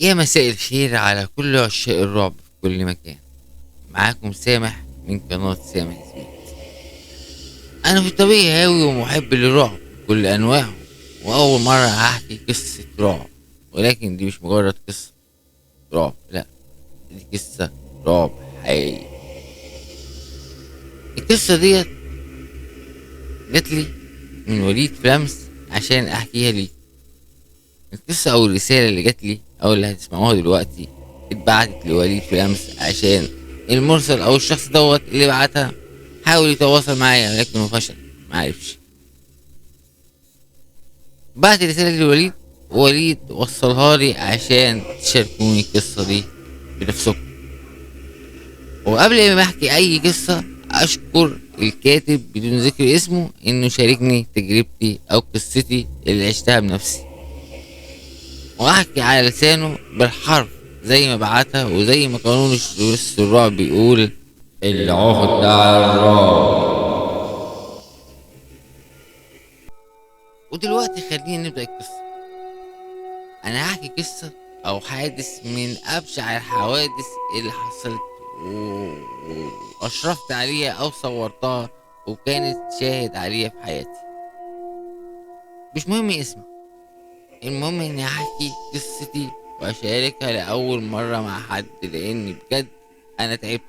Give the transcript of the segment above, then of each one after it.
يا مساء الخير على كل عشاق الرعب في كل مكان. معاكم سامح من قناة سامح زميل. أنا في الطبيعي هاوي ومحب للرعب بكل أنواعه، وأول مرة هحكي قصة رعب، ولكن دي مش مجرد قصة رعب، لأ، دي قصة رعب حقيقي. القصة ديت جاتلي من وليد فلامس عشان أحكيها ليك. القصة أو الرسالة اللي جاتلي أو اللي هتسمعوها دلوقتي اتبعتت لوليد فلامس عشان المرسل أو الشخص دوت اللي بعتها حاول يتواصل معايا ولكنه فشل، معرفش. بعت رسالة لوليد ووليد وصلها لي عشان تشاركوني القصة دي بنفسكم. وقبل ما احكي اي قصة اشكر الكاتب بدون ذكر اسمه انه شاركني تجربتي او قصتي اللي عشتها بنفسي، واحكي على لسانه بالحرف زي ما بعتها وزي ما قانون الرعب بيقول العهد على الراوي. ودلوقتي خلينا نبدأ القصة. انا هحكي قصة او حادث من ابشع الحوادث اللي حصلت و... واشرفت عليها او صورتها وكانت شاهد عليها في حياتي. مش مهم اسمها، المهم اني احكي قصتي واشاركها لاول مرة مع حد، لاني بجد انا تعبت.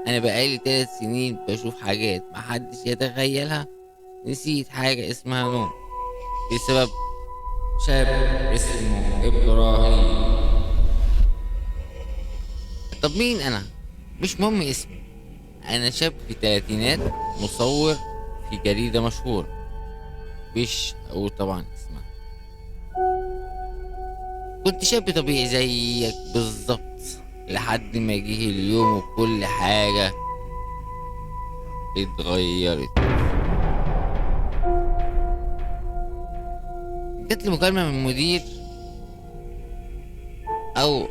انا بقالي 3 سنين بشوف حاجات محدش يتخيلها. نسيت حاجة اسمها نوم بسبب شاب اسمه ابراهيم. طب مين انا؟ مش مهم اسمي. انا شاب في الثلاثينات، مصور في جريدة مشهورة، مش اقول طبعا اسمها. كنت شاب طبيعي زيك بالظبط لحد ما جه اليوم وكل حاجة اتغيرت. جات لي مكالمة من مدير او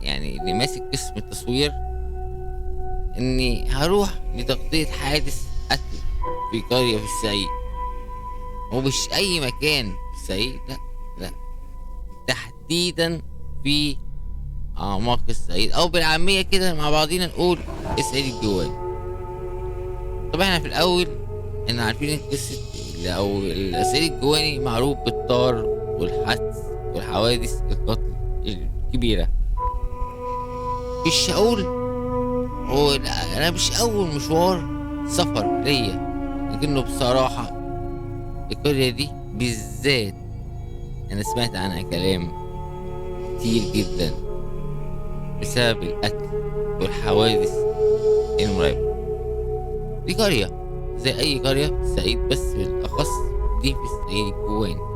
يعني اللي ماسك قسم التصوير اني هروح لتغطية حادث قتل في قرية في الصعيد. ومش اي مكان في الصعيد، لا لا، تحديدا في اعماق الصعيد، او بالعامية كده مع بعضينا نقول الصعيد الجواني. طبعا احنا في الاول احنا عارفين ان قصة او الصعيد الجواني معروف بالطار والحدث والحوادث القتل الكبيرة. مش هقول هو انا مش اول مشوار سفر ليا، لكنه بصراحة القرية دي بالذات انا سمعت عنها كلام كتير جدا بسبب القتل والحوادث المرعبة. دي قرية زي اي قرية في الصعيد، بس بالاخص دي في الصعيد الجواني.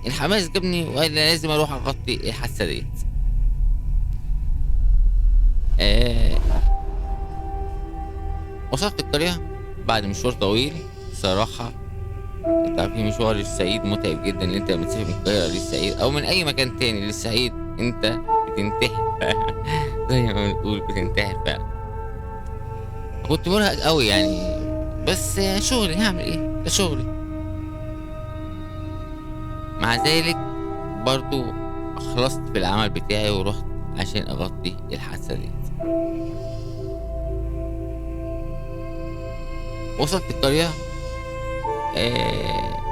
الحماس جابني وقال لازم اروح اغطي الحادثة ديت. آه وصلت القرية بعد مشوار طويل بصراحة. انت عارفين مشوار الصعيد متعب جدا، ان انت لما تسافر من القاهرة للصعيد او من اي مكان تاني للصعيد انت بتنتحر زي ما بنقول بتنتحر فعلا. كنت مرهق قوي يعني، بس شغلي هعمل ايه، ده شغلي. مع ذلك برضو خلصت في العمل بتاعي ورحت عشان اغطي الحادثة دي. وصلت القرية. آه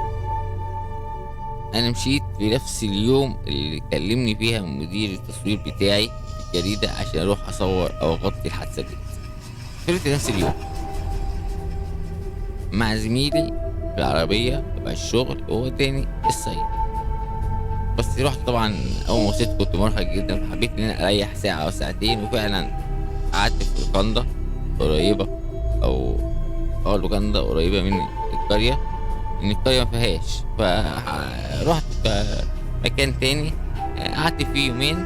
انا مشيت في نفس اليوم اللي كلمني فيها مدير التصوير بتاعي في الجريدة عشان اروح اصور او اغطي الحادثة دي. سافرت نفس اليوم مع زميلي في العربية تبع الشغل وهو تاني الصعيد. بس رحت طبعا اول ما وصلت كنت مرهق جدا، فحبيت ان انا اريح ساعة او ساعتين، وفعلا قعدت في لوكاندا قريبة او لوكاندا قريبة من القرية، ان القرية مفيهاش. فرحت مكان تاني قعدت فيه يومين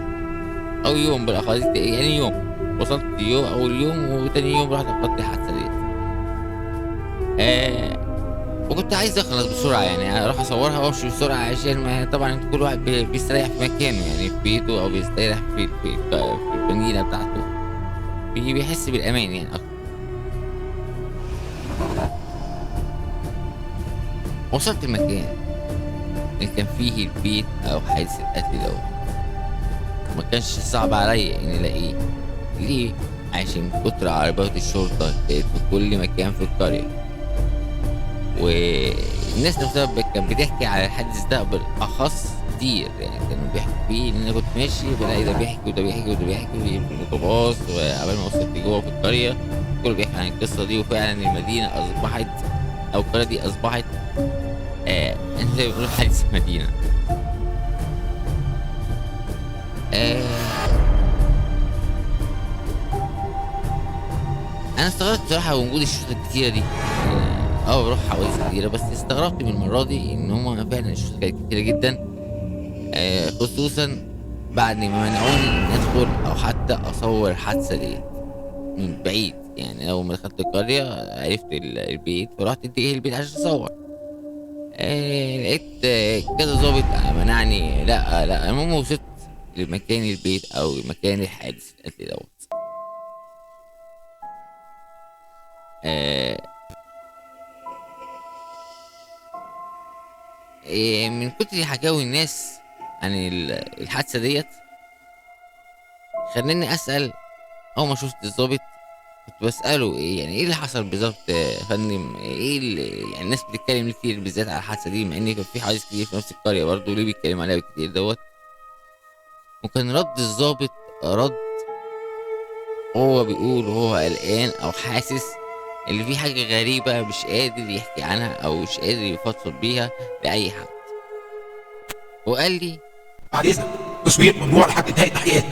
او يوم بالاخص، يعني يوم وصلت يوم اول يوم، وتاني يوم رحت اغطي الحادثة ديت. وكنت عايز اخلص بسرعة، يعني اروح اصورها وامشي بسرعة عشان ما طبعا كل واحد بيستريح في مكانه، يعني في بيته او بيستريح في البنينة بتاعته، بيحس بالامان يعني اكتر. وصلت المكان اللي كان فيه البيت أو حادث القتل دوت. ما كانش صعب عليا إني ألاقيه. ليه؟ عشان من كتر عربيات الشرطة كانت في كل مكان في القرية، والناس نفسها كانت بتحكي على الحادث ده بالأخص كتير. يعني كانوا بيحكوا فيه إن أنا كنت ماشي بلاقي ده بيحكي وده بيحكي وده بيحكي في الميكروباص، وقبل ما وصلت جوه في القرية كله بيحكي عن القصة دي. وفعلا المدينة أصبحت أو القرية دي أصبحت زي ما بيقولوا حادث مدينة. آه أنا استغربت بصراحة وجود الشرطة الكتيرة دي. بروح حوادث كتيرة، بس استغربت من المرة دي إن هما فعلا الشرطة كانت كتيرة جدا. خصوصا بعد ما منعوني إني أدخل أو حتى أصور الحادثة دي من بعيد. يعني أول ما دخلت القرية عرفت البيت، فرحت اتجه البيت عشان أصور. لقيت كذا ضابط منعني. لا المهم وصلت لمكان البيت أو مكان الحادث القتل دوت. آه من كتر حكاوي الناس عن الحادثة ديت خلاني أسأل. أول ما شفت الضابط كنت بسأله ايه اللي حصل بالظبط يا فندم؟ ايه اللي يعني الناس بتتكلم ليه كتير بالذات على الحادثة دي، مع ان كان في حوادث كتير في نفس القرية برضه، ليه بيتكلم عليها كتير دوت؟ وكان رد الضابط رد هو بيقول وهو قلقان او حاسس اللي في حاجة غريبة مش قادر يحكي عنها او مش قادر يفضفض بيها لأي حد. وقال لي بعد اذنك تصوير ممنوع لحد نهايه تحقيقات.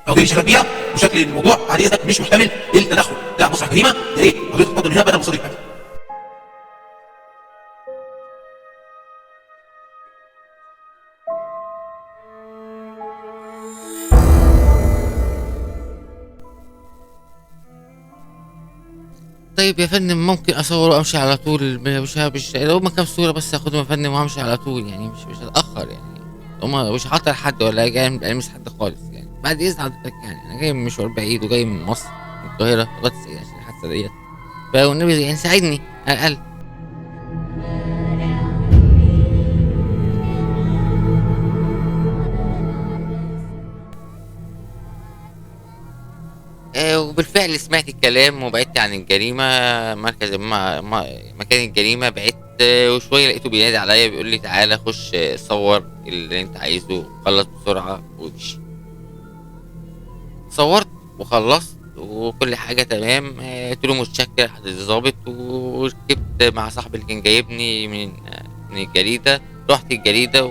لو دي شغال بيها وشكل الموضوع بعد اذنك مش محتمل للتدخل. لا مسرح جريمه، يا ريت حضرتك تفضل هنا بدل مصاريف. طيب يا فندم ممكن اصور وامشي على طول؟ مش لو هما كام صورة بس اخدهم يا فندم وامشي على طول، يعني مش هتأخر يعني. هما مش هخاطر حد ولا جاي المس حد خالص يعني. بعد اذن حضرتك يعني انا جاي من مشوار بعيد وجاي من مصر من القاهرة لغاية السعيد عشان الحادثة ديت، فالنبي يعني ساعدني على الأقل. وبالفعل سمعت الكلام وبعدت عن الجريمة. مركز مكان الجريمة بعدت. وشوية لقيته بينادي عليا بيقول لي تعالى خش صور اللي انت عايزه، خلص بسرعة وامشي. صورت وخلصت وكل حاجة تمام. قلت له متشكر حضرتك الظابط، وركبت مع صاحبي اللي كان جايبني من الجريدة. رحت الجريدة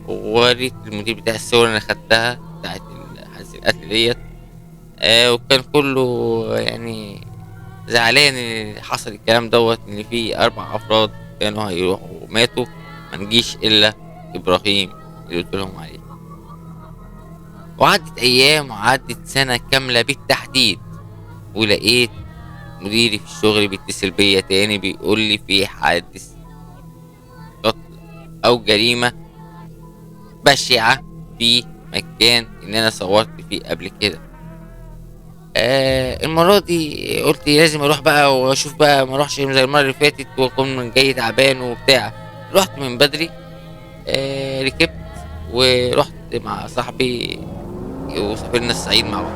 ووريت المدير بتاع الصور اللي انا خدتها بتاعت حادث القتل ديت. وكان كله يعني زعلان ان حصل الكلام دوت، ان في 4 افراد كانوا هيروحوا وماتوا، ما نجيش الا ابراهيم اللي قلت لهم عليه. وعدت ايام وعدت سنة كاملة بالتحديد، ولقيت مديري في الشغل بيتصل بيا تاني بيقول لي في حادث قتل او جريمة بشعة في مكان ان انا صورت فيه قبل كده. المرة دي قلت لازم اروح بقى واشوف بقى، ما اروحش زي المرة اللي فاتت واكون جاي تعبان وبتاع. رحت من بدري. ركبت ورحت مع صاحبي وسافرنا الصعيد مع بعض.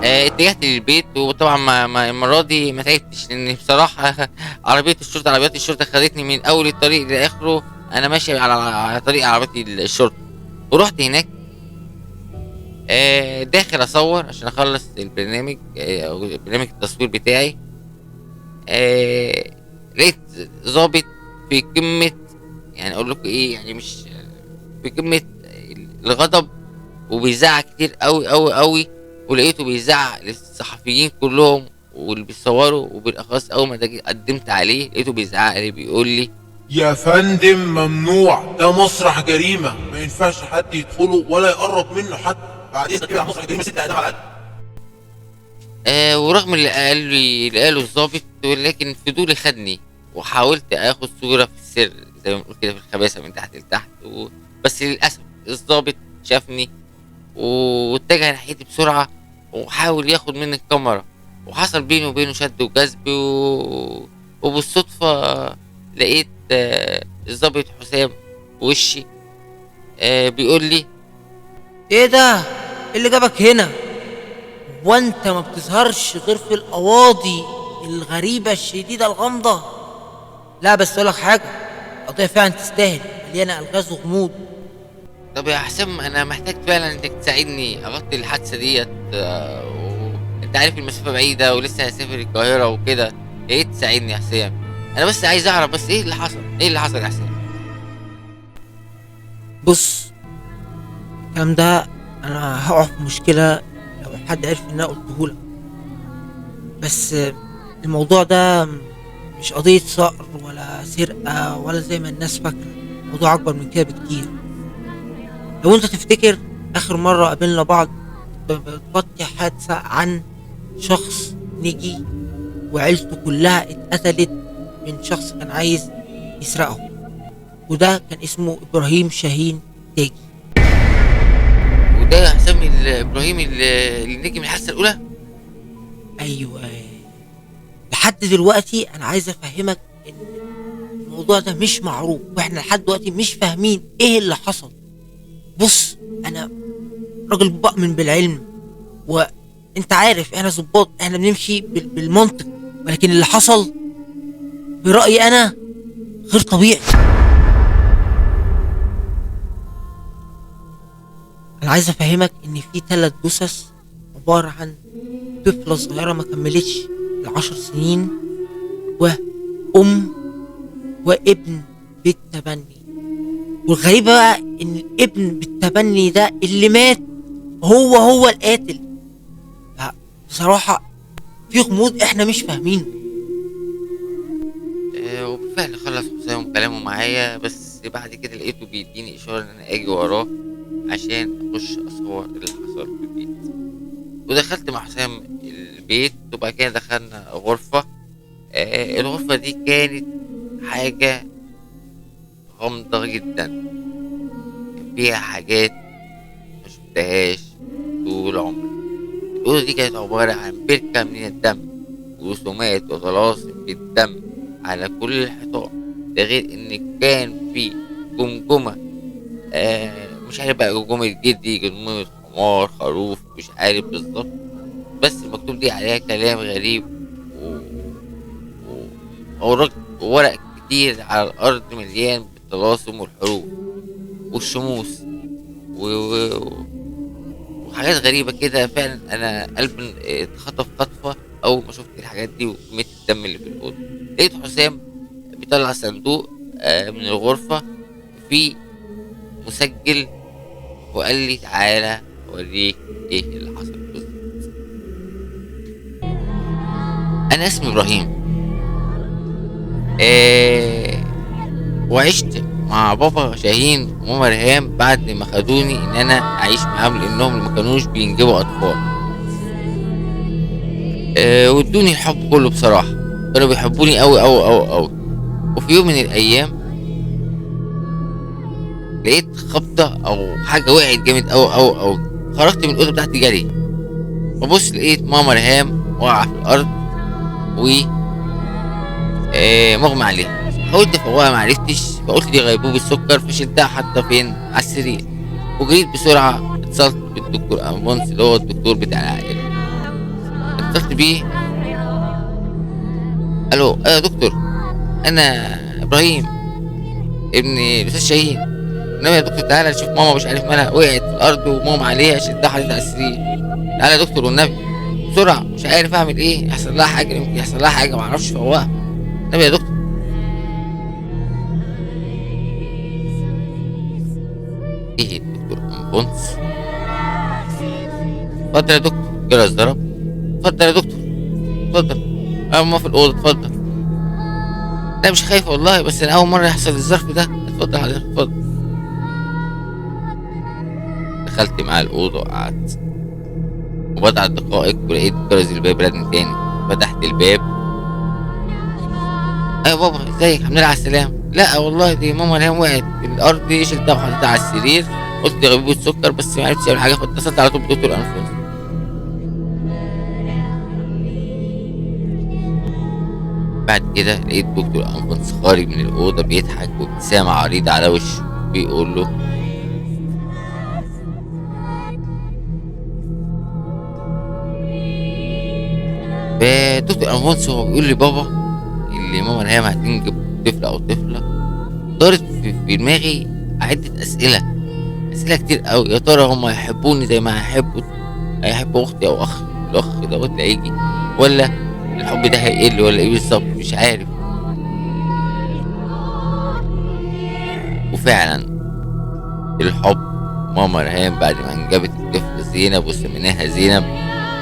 اتجهت للبيت، وطبعا المرة دي ما تعبتش لان بصراحة عربيات الشرطة خدتني من اول الطريق لاخره. انا ماشي على طريق عربية الشرطة. ورحت هناك داخل اصور عشان اخلص البرنامج او برنامج التصوير بتاعي. لقيت ظابط في قمة، يعني اقول لكم ايه، يعني مش في قمة الغضب، وبيزعق كتير قوي قوي قوي. ولقيته بيزعق للصحفيين كلهم واللي بيصوروا، وبالاخص اول ما قدمت عليه لقيته بيزعق لي بيقول لي يا فندم ممنوع، ده مسرح جريمه، ما ينفعش حد يدخله ولا يقرب منه حتى. بعد اذنك كده على مسرح جريمه 6 اعدام على الاقل. ورغم اللي قاله الضابط، ولكن فضولي خدني وحاولت اخد صورة في السر زي ما بنقول كده في الخباثة من تحت لتحت. بس للأسف الضابط شافني واتجه ناحيتي بسرعة وحاول ياخد مني الكاميرا، وحصل بيني وبينه شد وجذب وبالصدفة لقيت الضابط حسام في وشي بيقول لي: ايه ده؟ ايه اللي جابك هنا؟ وانت ما بتظهرش غير في القواضي الغريبة الشديدة الغامضة؟ لا بس اقولك حاجة، القضية فعلا تستاهل، مليانة الغاز وغموض. طب يا حسام، انا محتاج فعلا انك تساعدني اغطي الحادثه ديت. انت عارف المسافه بعيده ولسه هسافر القاهره وكده. يا ريت تساعدني يا حسام. انا بس عايز اعرف بس ايه اللي حصل، ايه اللي حصل يا حسام؟ بص، الكلام ده انا هقع في مشكلة لو حد عرف ان انا قلتهولك. بس الموضوع ده مش قضية صقر ولا سرقة ولا زي ما الناس فاكرة، الموضوع أكبر من كده بكتير. لو أنت تفتكر آخر مرة قابلنا بعض بتغطي حادثة عن شخص نجي وعيلته كلها اتقتلت من شخص كان عايز يسرقه، وده كان اسمه إبراهيم شاهين تاجي. وده يا حسام ابراهيم اللي نجي من الحادثه الاولى؟ أيوة، لحد دلوقتي أنا عايز أفهمك إن الموضوع ده مش معروف، واحنا لحد دلوقتي مش فاهمين ايه اللي حصل. بص، انا راجل بؤمن بالعلم، وانت عارف احنا ظباط، احنا بنمشي بالمنطق، ولكن اللي حصل برأيي انا غير طبيعي. انا عايز افهمك ان في 3 جثث عبارة عن طفلة صغيرة ما كملتش ال10 سنين، وام وابن بالتبني. والغريب بقى ان الابن بالتبني ده اللي مات هو القاتل. بصراحة في غموض احنا مش فاهمينه. وبالفعل خلص حسام كلامه معايا، بس بعد كده لقيته بيديني اشاره ان انا اجي وراه عشان اخش اصور اللي حصل في البيت. ودخلت مع حسام البيت، وبعد كده دخلنا غرفه. الغرفه دي كانت حاجه غامضه جدا، كان فيها حاجات ما شفتهاش طول عمري. الأوضة دي كانت عبارة عن بركة من الدم، ورسومات وطلاسم بالدم على كل الحيطان. ده غير إن كان في جمجمة، مش عارف بقى، جمجمة جدي، جمجمة حمار، خروف، مش عارف بالظبط، بس المكتوب دي عليها كلام غريب وأوراق وورق كتير على الأرض مليان بالطلاسم والحروف والشموس وحاجات غريبة كده. فعلا أنا قلبي اتخطف خطفة أول ما شفت الحاجات دي وكمية الدم اللي في الأوضة. لقيت حسام بيطلع صندوق من الغرفة فيه مسجل، وقال لي: تعالى أوريك إيه اللي حصل بالظبط. أنا اسمي إبراهيم، وعشت مع بابا شاهين وماما ريهام بعد ما خدوني ان انا اعيش معاهم، لانهم ما كانوش بينجبوا اطفال. وادوني الحب كله بصراحه، كانوا بيحبوني قوي قوي قوي قوي. وفي يوم من الايام لقيت خبطه او حاجه وقعت جامد قوي قوي قوي. خرجت من الاوضه بتاعتي جري، ببص لقيت ماما ريهام واقعه في الارض و مغمى عليها. حاولت افوقها معرفتش، فقلت دي غيبوبة سكر، فشلتها حتى فين على السرير، وجريت بسرعة اتصلت بالدكتور أنفونس اللي هو الدكتور بتاع العائلة. اتصلت بيه: الو يا دكتور، انا ابراهيم ابن الاستاذ شاهين. انما يا دكتور تعالى شوف ماما، مش عارف مالها، وقعت في الارض وماما عليها، شلتها حطيتها على السرير. تعالى يا دكتور والنبي بسرعة، مش عارف اعمل ايه، يحصل لها حاجة، يمكن يحصل لها حاجة معرفش افوقها. النبي يا دكتور. ايه الدكتور أنفونس؟ اتفضل يا دكتور. جرس ضرب. اتفضل يا دكتور، اتفضل، انا في الأوضة، اتفضل. لا مش خايف والله، بس انا اول مرة يحصل الظرف ده. اتفضل حضرتك، اتفضل. دخلت معاه الأوضة وقعدت، وبضع دقائق ولقيت جرس الباب رن تاني. فتحت الباب: ايوه بابا، ازيك؟ الحمد لله على السلامة. لا والله دي ماما ريهام وقعت في الأرض، دي شلتها وحطيتها على السرير، قلت دي غيبوبة سكر بس ما عرفتش أعمل حاجة، فاتصلت على طول بدكتور أنفونس. بعد كده لقيت دكتور أنفونس خارج من الأوضة بيضحك وابتسامة عريضة على وشه، بيقول له: فدكتور أنفونس وهو بيقول لبابا اللي ماما ريهام هتنجب طفل أو طفلة، دارت في دماغي عدة أسئلة كتير أوي. يا ترى هما هيحبوني زي ما هيحبوا أختي أو الأخ دوت اللي هيجي، ولا الحب ده هيقل، ولا إيه بالظبط؟ مش عارف. وفعلا الحب، ماما ريهام بعد ما انجبت الطفل زينب وسميناها زينب،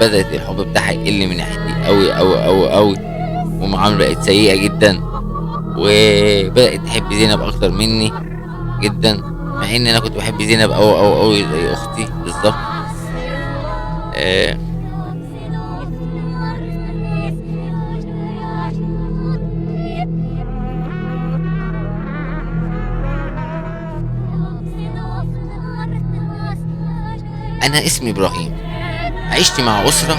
بدأت الحب بتاعها يقل من ناحيتي أوي أوي أوي أوي، والمعاملة بقت سيئة جدا، وبدأت تحب زينب أكتر مني جدا، مع إن أنا كنت بحب زينب أوي أوي أوي زي أختي بالظبط. آه أنا اسمي إبراهيم، عشت مع أسرة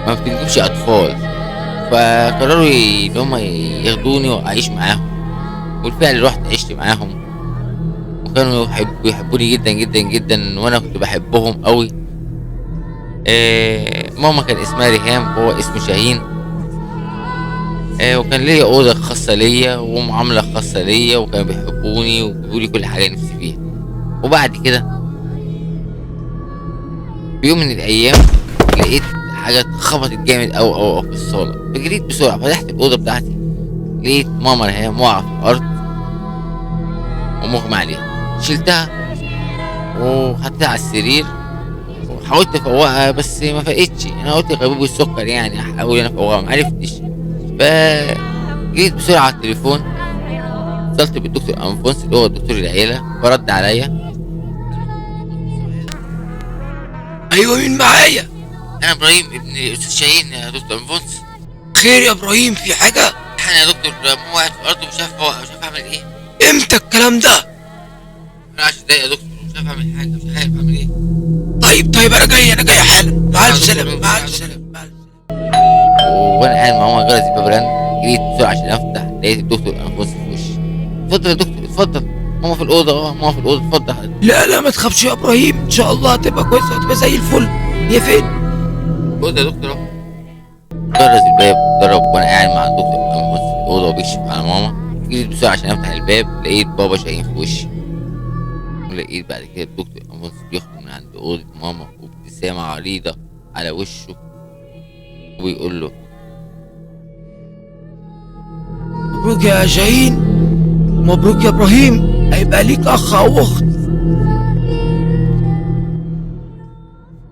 ما بتنجبش أطفال، فقرروا إن هما ياخدوني وأعيش معاهم، والفعل رحت عشت معاهم، وكانوا يحبوني جدا جدا جدا، وأنا كنت بحبهم أوي. ماما كان اسمها ريهام وهو اسمه شاهين. وكان ليا أوضة خاصة ليا ومعاملة خاصة ليا، وكانوا بيحبوني وبيقولي كل حاجة نفسي فيها. وبعد كده في يوم من الأيام لقيت حاجة خبطت جامد أوي أوي أوي في الصالة، فجريت بسرعة فتحت الأوضة بتاعتي، لقيت ماما ريهام واقعة في الأرض ومغمى عليها. شلتها وحطيتها على السرير وحاولت افوقها بس ما فقتش. انا قلت غيبوبة السكر يعني، احاول انا افوقها، ما عرفتش. فجيت بسرعة على التليفون، اتصلت بالدكتور انفونس اللي هو دكتور العيلة، فرد عليا: ايوه، مين معايا؟ انا ابراهيم ابن الاستاذ شاهين يا دكتور انفونس. خير يا ابراهيم، في حاجه؟ انا يا دكتور ماما وقعت في الارض ومش عارف افوقها، مش عارف اعمل ايه. امتى الكلام ده؟ انا 10 دقايق يا دكتور، مش عارف اعمل حاجة، مش عارف اعمل ايه. طيب انا جاي حالا. مع الف سلامه، مع الف سلامه، مع الف سلامه. وانا قاعد مع ماما جرس الباب رن، جريت بسرعة عشان افتح، لقيت الدكتور انفونس في وشي. اتفضل يا دكتور اتفضل، ماما في الأوضة. ماما في الأوضة، اتفضل. لا ما تخافش يا ابراهيم، ان شاء الله هتبقى كويسه وهتبقى زي الفل. هي فين؟ الأوضة يا دكتور اهو. جرس الباب ضرب وانا قاعد مع الدكتور انفونس في الأوضة وبيكشف على ماما. جريت بسرعة عشان افتح الباب، لقيت بابا شاهين في وشي، ولقيت بعد كده الدكتور انفونس بيخرج من عند أوضة ماما وابتسامة عريضة على وشه، وبيقول له: مبروك يا شاهين، مبروك يا ابراهيم، هيبقى ليك اخ او اخت.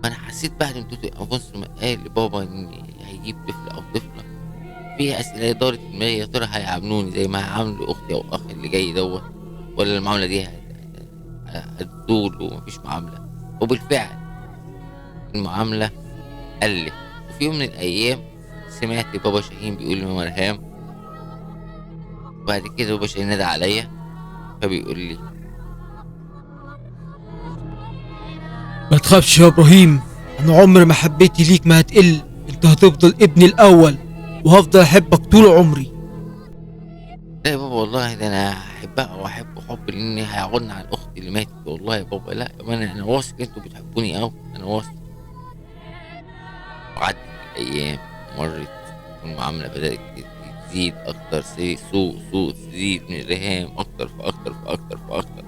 انا حسيت بعد ما الدكتور انفونس ما قال لبابا ان هيجيب طفل او طفلة، في اسئلة دارت في دماغي. يا ترى هيعاملوني زي ما هيعاملوا اختي او اخي اللي جاي دوت، ولا المعاملة دي هتزول ومفيش معاملة؟ وبالفعل المعاملة قلت. وفي يوم من الايام سمعت بابا شاهين بيقول لماما ريهام، وبعد كده بابا شاهين نادى عليا فبيقول لي: ما تخافش يا ابراهيم، انا عمر ما حبيتي ليك ما هتقل، انت هتفضل ابني الاول وهفضل احبك طول عمري. لا يا بابا والله، ده انا هحبها واحب حب لاني هيعوضني عن اختي اللي ماتت. والله يا بابا لا، انا واثق انتوا بتحبوني قوي، انا واثق. وعدت الايام مرت، والمعامله بدات تزيد اكتر، سوء تزيد من ريهام اكتر فاكتر فاكتر فاكتر.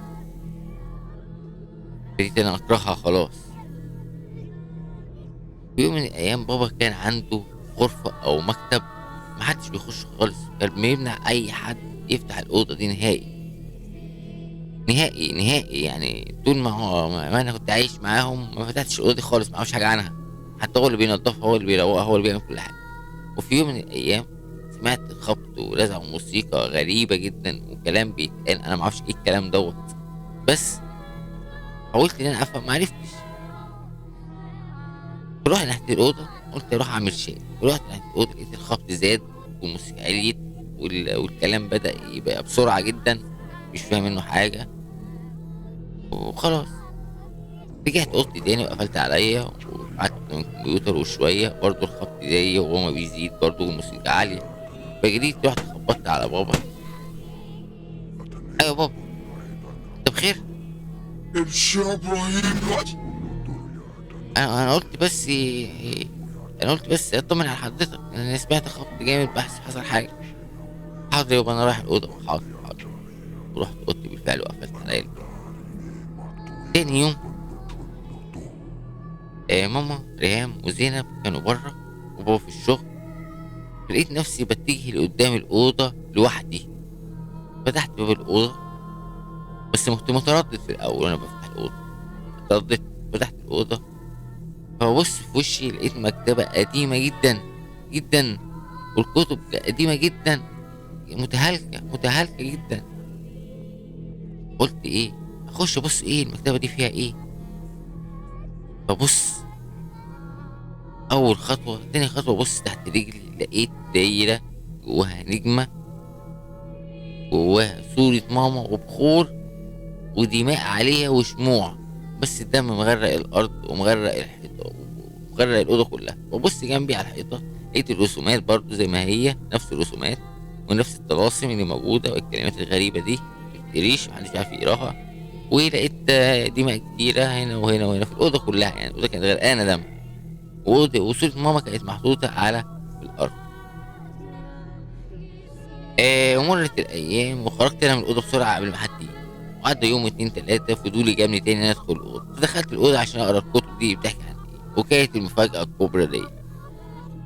بديت انا اكرهها خلاص. في يوم من الايام بابا كان عنده غرفه او مكتب محدش بيخش خالص، كان بيمنع اي حد يفتح الاوضه دي نهائي نهائي نهائي. يعني طول ما انا كنت عايش معاهم ما فتحتش الاوضه دي خالص، ما اعرفش حاجه عنها. حتى هو اللي بينظفها، هو اللي بيروقها، هو اللي بيعمل كل حاجه. وفي يوم من الايام سمعت خبط ورزع وموسيقى غريبه جدا وكلام بيتقال، انا ما اعرفش ايه الكلام دوت، بس حاولت ان انا افهم، ما عرفتش. رحت ناحيه الاوضه، قلت اروح اعمل شاي. رحت ناحيه الاوضه لقيت الخبط زاد والموسيقى عليت والكلام بدا يبقى بسرعه جدا، مش فاهم منه حاجه. وخلاص رجعت اوضتي تاني وقفلت عليا وقعدت من الكمبيوتر، وشويه برضه الخبط ابتدائي وهو ما بيزيد برضه الموسيقى عالية. فجريت رحت خبطت على بابا. ايوه بابا، انت بخير؟ امشي يا ابراهيم دلوقتي. انا قلت بس اطمن على حضرتك، انا سمعت خبط جامد بحث حصل حاجة. حاضر يابا انا رايح الأوضة. حاضر. ورحت اوضتي بالفعل وقفلت عليا الباب. تاني يوم ماما ريهام وزينب كانوا بره وبابا في الشغل. لقيت نفسي بتجه لقدام الأوضة لوحدي. فتحت باب الأوضة بس كنت متردد في الأول وأنا بفتح الأوضة. اترددت، فتحت الأوضة فببص في وشي لقيت مكتبة قديمة جدا جدا، والكتب قديمة جدا، متهالكة جدا. قلت ايه، اخش ابص ايه المكتبة دي فيها ايه. ببص اول خطوة تاني خطوة ببص تحت رجلي لقيت دايرة جواها نجمة، جواها صورة ماما وبخور ودماء عليها وشموع، بس الدم مغرق الارض ومغرق الحيطة ومغرق الأوضة كلها. ببص جنبي على الحيطة لقيت الرسومات برضو زي ما هي، نفس الرسومات ونفس الطلاسم اللي موجودة والكلمات الغريبة دي متقريش محدش عارف يقراها. ولقيت دماء كتيرة هنا وهنا وهنا في الأوضة كلها، يعني الأوضة كانت غرقانة دم. وصورة ماما كانت محطوطة على الأرض. ومرت الأيام وخرجت أنا من الأوضة بسرعة قبل ما حد يجي. وعدى يوم 2 3 فضولي جابني تاني إن أنا أدخل الأوضة. فدخلت الأوضة عشان أقرا الكتب دي بتحكي عن إيه، وكانت المفاجأة الكبرى دي.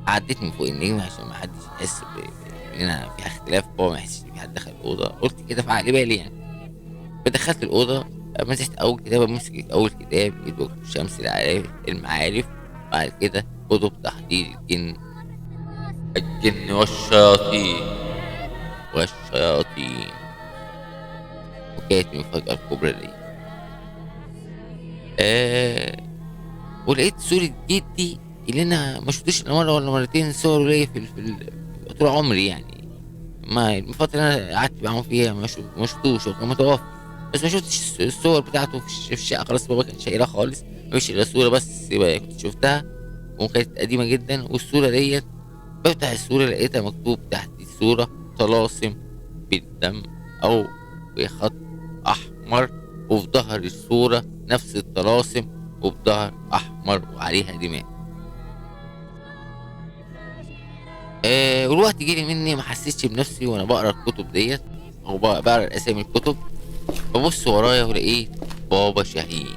عديت من فوق النجم عشان ما حدش يحس إن أنا في اختلاف، بابا ما يحسش إن في حد دخل الأوضة. قلت كده في عقل بالي يعني. فدخلت الأوضة مسكت أول كتاب، لقيت دكتور شمس المعارف. بعد كده كتب تحضير الجن والشياطين. وكانت المفاجأة الكبرى لي. ولقيت صورة جدي اللي أنا ما شفتوش إلا مرة ولا مرتين، صور ليا في طول عمري يعني. ما الفترة اللي أنا قعدت معاهم فيها ما شفتوش، هو كان متوفى. بس ما شفتش الصور بتاعته في الشقة، خلاص بابا كان شايلها خالص، مفيش إلا صورة بس كنت شفتها وكانت قديمة جدا. والصورة ديت بفتح الصورة لقيتها مكتوب تحت الصورة طلاسم بالدم أو بخط أحمر، وفي ظهر الصورة نفس الطلاسم وبظهر أحمر وعليها دماء. والوقت جري مني، ما حسيتش بنفسي وأنا بقرا الكتب ديت أو بقرا أسامي الكتب. ببص ورايا ولقيت بابا شاهين.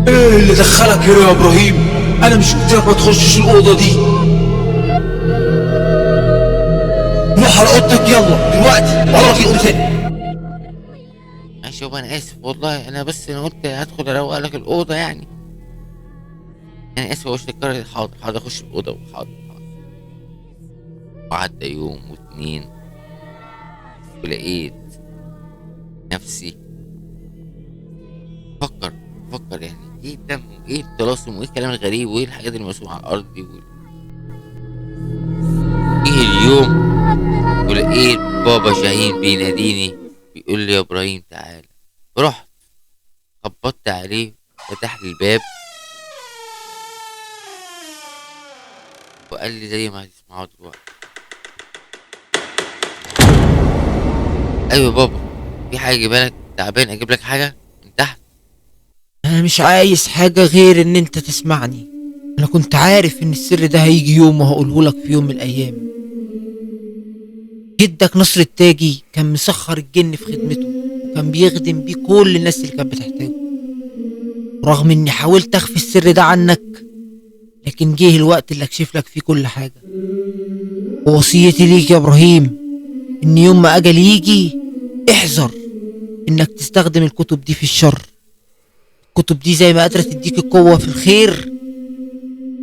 ايه اللي دخلك هنا يا ابراهيم؟ انا مش قلت لك ما تخشش الاوضه دي؟ روح على اوضتك يلا دلوقتي، ولا في اوضه تاني. ماشي يابا انا اسف والله، انا قلت هدخل اروق لك الاوضه يعني. انا اسف وش تكرر. حاضر اخش الاوضه وحاضر. وعدى يوم واتنين ولقيت نفسي فكر يعني ايه الدم وايه الطلاسم وايه الكلام الغريب وايه الحاجات اللي مرسومه على الارض دي ايه اليوم. ولقيت بابا شاهين بيناديني بيقول لي يا ابراهيم تعالى. رحت خبطت عليه، فتح لي الباب وقال لي زي ما هتسمعوا دلوقتي. ايوه بابا، في حاجه اجيبها لك؟ تعبان اجيب لك حاجه من تحت؟ انا مش عايز حاجة غير ان انت تسمعني. انا كنت عارف ان السر ده هيجي يوم وهقولهولك في يوم من الايام. جدك نصر التاجي كان مسخر الجن في خدمته، وكان بيخدم بيه كل الناس اللي كانت بتحتاجه. رغم اني حاولت اخفي السر ده عنك، لكن جه الوقت اللي اكشف لك فيه كل حاجة. ووصيتي ليك يا ابراهيم ان يوم ما اجل يجي احذر انك تستخدم الكتب دي في الشر. الكتب دي زي ما قادرة تديك القوة في الخير،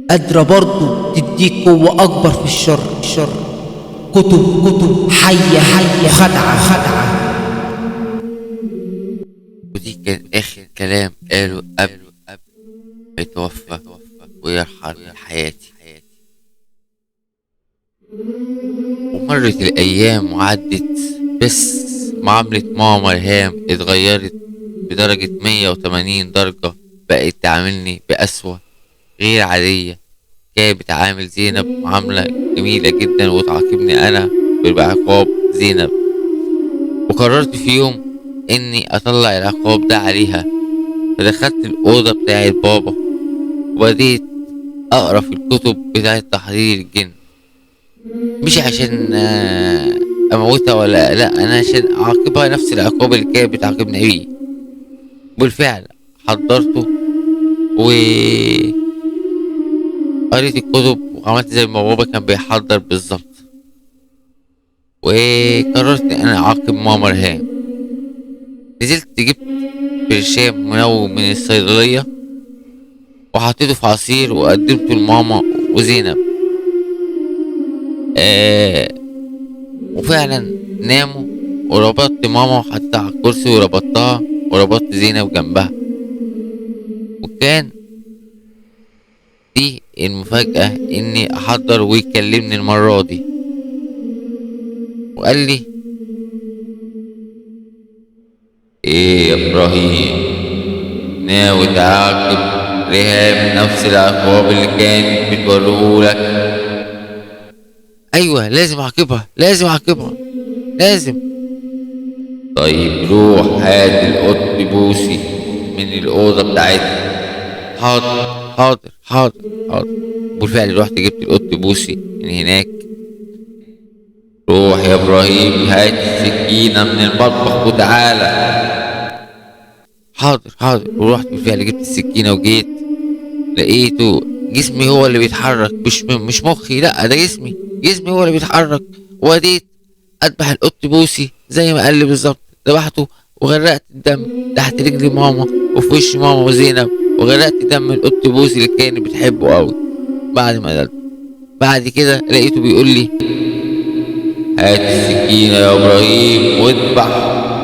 قادرة برضو تديك قوة اكبر في الشر. كتب حية خدعة. ودي كان اخر كلام قاله قبل ما يتوفى ويرحل حياتي. ومرت الايام وعدت، بس معاملة ماما ريهام اتغيرت بدرجة 180 درجة. بقت تعاملني بأسوأ غير عادية، كانت بتعامل زينب معاملة جميلة جدا وتعاقبني أنا بعقاب زينب. وقررت في يوم إني أطلع العقاب ده عليها، فدخلت الأوضة بتاعت بابا وبديت أقرأ في الكتب بتاعت تحضير الجن، مش عشان أموتها ولا لأ، أنا عشان أعاقبها نفس العقاب اللي كانت بتعاقبني بيه. بالفعل حضرته وقريت الكتب وعملت زي ما بابا كان بيحضر بالظبط، وقررت إن أنا أعاقب ماما ريهام. نزلت جبت برشام منوم من الصيدلية وحطيته في عصير وقدمته لماما وزينب. وفعلا ناموا، وربطت ماما وحطيتها على الكرسي وربطتها وربطت زينب جنبها. وكان دي المفاجأة إني أحضر ويكلمني المرة دي وقال لي: إيه يا إبراهيم، ناوي تعاقب ريهام نفس العقاب اللي كانت بتوريهولك؟ أيوة، لازم أعاقبها، لازم أعاقبها، لازم. طيب روح هات القط بوسي من الأوضة بتاعتها. حاضر حاضر حاضر حاضر. بالفعل رحت جبت القط بوسي من هناك. روح يا إبراهيم هات السكينة من المطبخ وتعالى. حاضر حاضر. ورحت بالفعل جبت السكينة وجيت لقيته جسمي هو اللي بيتحرك، مش مخي، لا ده جسمي هو اللي بيتحرك. وبديت اذبح القط بوسي زي ما قال لي بالظبط. ذبحته وغرقت الدم تحت رجلي ماما وفي وش ماما وزينب، وغرقت دم القط بوسي اللي كانت بتحبه قوي. بعد ما قتلته بعد كده لقيته بيقول لي: هات السكينة يا ابراهيم واذبح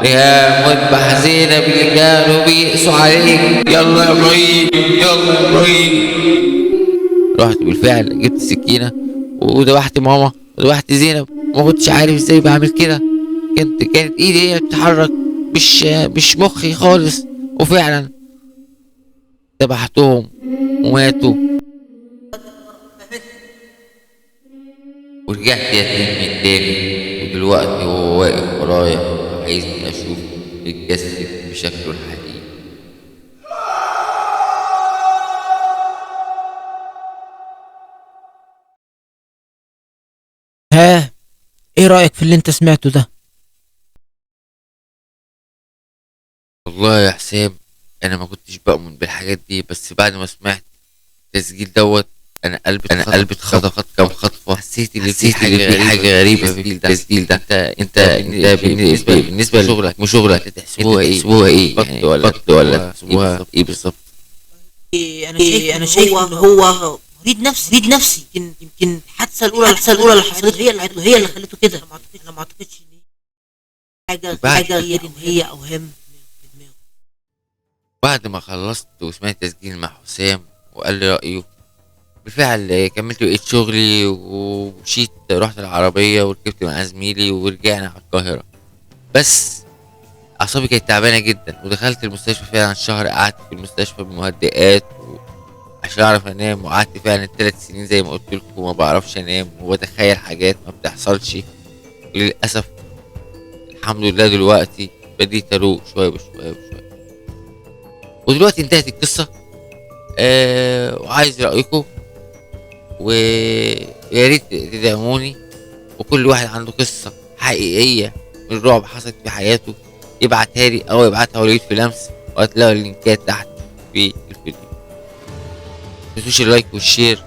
ريهام واذبح زينب اللي كانوا بيقسوا عليك. يلا يا ابراهيم، يلا يا ابراهيم. رحت بالفعل جبت السكينة وذبحت ماما وذبحت زينب. ما كنتش عارف ازاي بعمل كده، كانت ايدي هي بتتحرك، مش مخي خالص. وفعلا ذبحتهم وماتوا. ورجعت يتيم من تاني، ودلوقتي هو واقف ورايا عايزني اشوف الجسد بشكله الحقيقي. ها، ايه رأيك في اللي انت سمعته ده؟ والله يا حسام، انا ما كنتش بؤمن بالحاجات دي، بس بعد ما سمعت التسجيل دوت انا قلبي اتخطف كام خطفه. حسيت ان في حاجه غريبه في التسجيل ده. انت بالنسبه لشغلك تحسبوها ايه؟ يعني قط ولا تحسبوها ايه بالظبط؟ انا شايف ان هو مريض نفسي. يمكن الحادثه الاولى اللي حصلت هي اللي خلته كده. انا ما اعتقدش ان حاجه غير ان هي اوهام في دماغه. بعد ما خلصت وسمعت تسجيل مع حسام وقال لي رأيه، بالفعل كملت بقيت شغلي ومشيت، رحت العربية وركبت مع زميلي ورجعنا على القاهرة. بس أعصابي كانت تعبانة جدا، ودخلت المستشفى فعلا شهر قعدت في المستشفى بمهدئات عشان أعرف أنام. وقعدت فعلا 3 سنين زي ما قلت لكم ما بعرفش أنام وبتخيل حاجات ما بتحصلش. للأسف الحمد لله دلوقتي بديت أروق شوية بشوية. ودلوقتي انتهت القصة. وعايز رأيكم، ويا ريت تدعموني. وكل واحد عنده قصة حقيقية من رعب حصلت في حياته يبعتها لي او يبعتها وليد في لمس، وهتلاقوا اللينكات تحت في الفيديو. متنسوش اللايك والشير